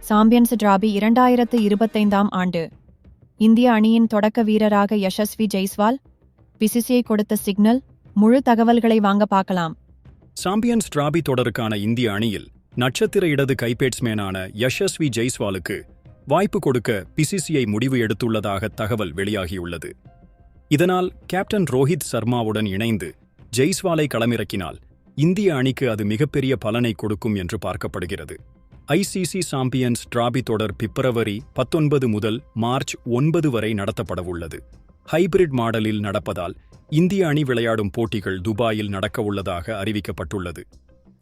Champions trophy 2025 ஆண்டு இந்திய அணியின் தொடக்க வீரராக யஷஸ்வி ஜெய்ஸ்வால். பிசிசிஐ கொடுத்த சிக்னல். முழு தகவல்களை வாங்க பார்க்கலாம். சாம்பியன்ஸ் டிராபி தொடருக்கான இந்திய அணியில் நட்சத்திர இடது கைபேட்ஸ்மேனான யஷஸ்வி ஜெய்ஸ்வாலுக்கு வாய்ப்பு கொடுக்க பிசிசிஐ முடிவு எடுத்துள்ளதாக தகவல் வெளியாகியுள்ளது. இதனால் கேப்டன் ரோஹித் சர்மாவுடன் இணைந்து ஜெய்ஸ்வாலை களமிறக்கினால் இந்திய அணிக்கு அது மிகப்பெரிய பலனை கொடுக்கும் என்று பார்க்கப்படுகிறது. ஐசிசி சாம்பியன்ஸ் டிராபி தொடர் பிப்ரவரி 19 முதல் மார்ச் 9 வரை நடத்தப்படவுள்ளது. ஹைபிரிட் மாடலில் நடப்பதால் இந்திய அணி விளையாடும் போட்டிகள் துபாயில் நடக்கவுள்ளதாக அறிவிக்கப்பட்டுள்ளது.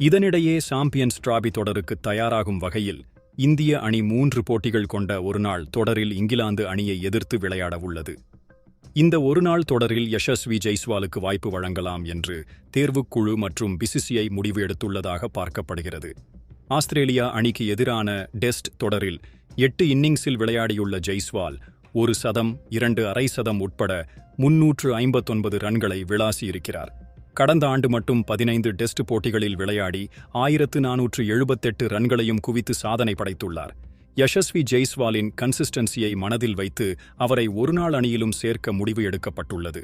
இதனிடையே சாம்பியன்ஸ் டிராபி தொடருக்கு தயாராகும் வகையில் இந்திய அணி 3 போட்டிகள் கொண்ட ஒருநாள் தொடரில் இங்கிலாந்து அணியை எதிர்த்து விளையாடவுள்ளது. இந்த ஒருநாள் தொடரில் யஷஸ்வி ஜெய்ஸ்வாலுக்கு வாய்ப்பு வழங்கலாம் என்று தேர்வுக்குழு மற்றும் பிசிசிஐ முடிவு எடுத்துள்ளதாக பார்க்கப்படுகிறது. ஆஸ்திரேலியா அணிக்கு எதிரான டெஸ்ட் தொடரில் 8 இன்னிங்ஸில் விளையாடியுள்ள ஜெய்ஸ்வால் 1 சதம் 2 அரை சதம் உட்பட 359 ரன்களை விளாசியிருக்கிறார். கடந்த ஆண்டு மட்டும் 15 டெஸ்ட் போட்டிகளில் விளையாடி 1478 ரன்களையும் குவித்து சாதனை படைத்துள்ளார். யஷஸ்வி ஜெய்ஸ்வாலின் கன்சிஸ்டன்சியை மனதில் வைத்து அவரை ஒருநாள் அணியிலும் சேர்க்க முடிவு எடுக்கப்பட்டுள்ளது.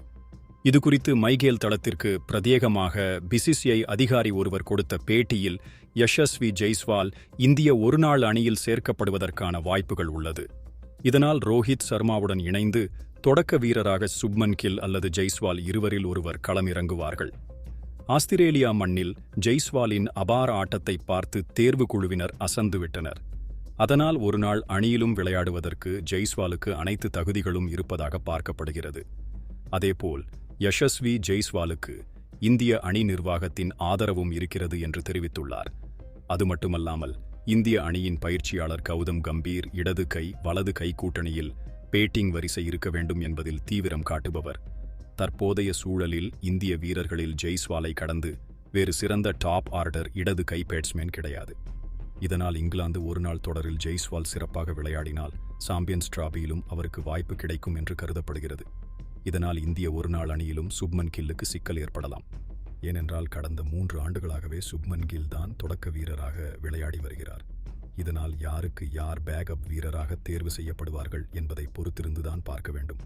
இதுகுறித்து மைகேல் தளத்திற்கு பிரத்யேகமாக பிசிசிஐ அதிகாரி ஒருவர் கொடுத்த பேட்டியில் யஷஸ்வி ஜெய்ஸ்வால் இந்திய ஒருநாள் அணியில் சேர்க்கப்படுவதற்கான வாய்ப்புகள் உள்ளது. இதனால் ரோஹித் சர்மாவுடன் இணைந்து தொடக்க வீரராக சுப்மன் கில் அல்லது ஜெய்ஸ்வால் இருவரில் ஒருவர் களமிறங்குவார்கள். ஆஸ்திரேலியா மண்ணில் ஜெய்ஸ்வாலின் அபார ஆட்டத்தை பார்த்து தேர்வு குழுவினர் அசந்துவிட்டனர். அதனால் ஒருநாள் அணியிலும் விளையாடுவதற்கு ஜெய்ஸ்வாலுக்கு அனைத்து தகுதிகளும் இருப்பதாக பார்க்கப்படுகிறது. அதேபோல் யஷஸ்வி ஜெய்ஸ்வாலுக்கு இந்திய அணி நிர்வாகத்தின் ஆதரவும் இருக்கிறது என்று தெரிவித்துள்ளார். அது மட்டுமல்லாமல் இந்திய அணியின் பயிற்சியாளர் கௌதம் கம்பீர் இடது கை வலது கை கூட்டணியில் பேட்டிங் வரிசை இருக்க வேண்டும் என்பதில் தீவிரம் காட்டுபவர். தற்போதைய சூழலில் இந்திய வீரர்களில் ஜெய்ஸ்வாலை கடந்து வேறு சிறந்த டாப் ஆர்டர் இடது கை பேட்ஸ்மேன் கிடையாது. இதனால் இங்கிலாந்து ஒருநாள் தொடரில் ஜெய்ஸ்வால் சிறப்பாக விளையாடினால் சாம்பியன்ஸ் டிராபியிலும் அவருக்கு வாய்ப்பு கிடைக்கும் என்று கருதப்படுகிறது. இதனால் இந்திய ஒருநாள் அணியிலும் சுப்மன் கில்லுக்கு சிக்கல் ஏற்படலாம். ஏனென்றால் கடந்த 3 ஆண்டுகளாகவே சுப்மன் கில் தான் தொடக்க வீரராக விளையாடி வருகிறார். இதனால் யாருக்கு யார் பேக்கப் வீரராக தேர்வு செய்யப்படுவார்கள் என்பதை பொறுத்திருந்துதான் பார்க்க வேண்டும்.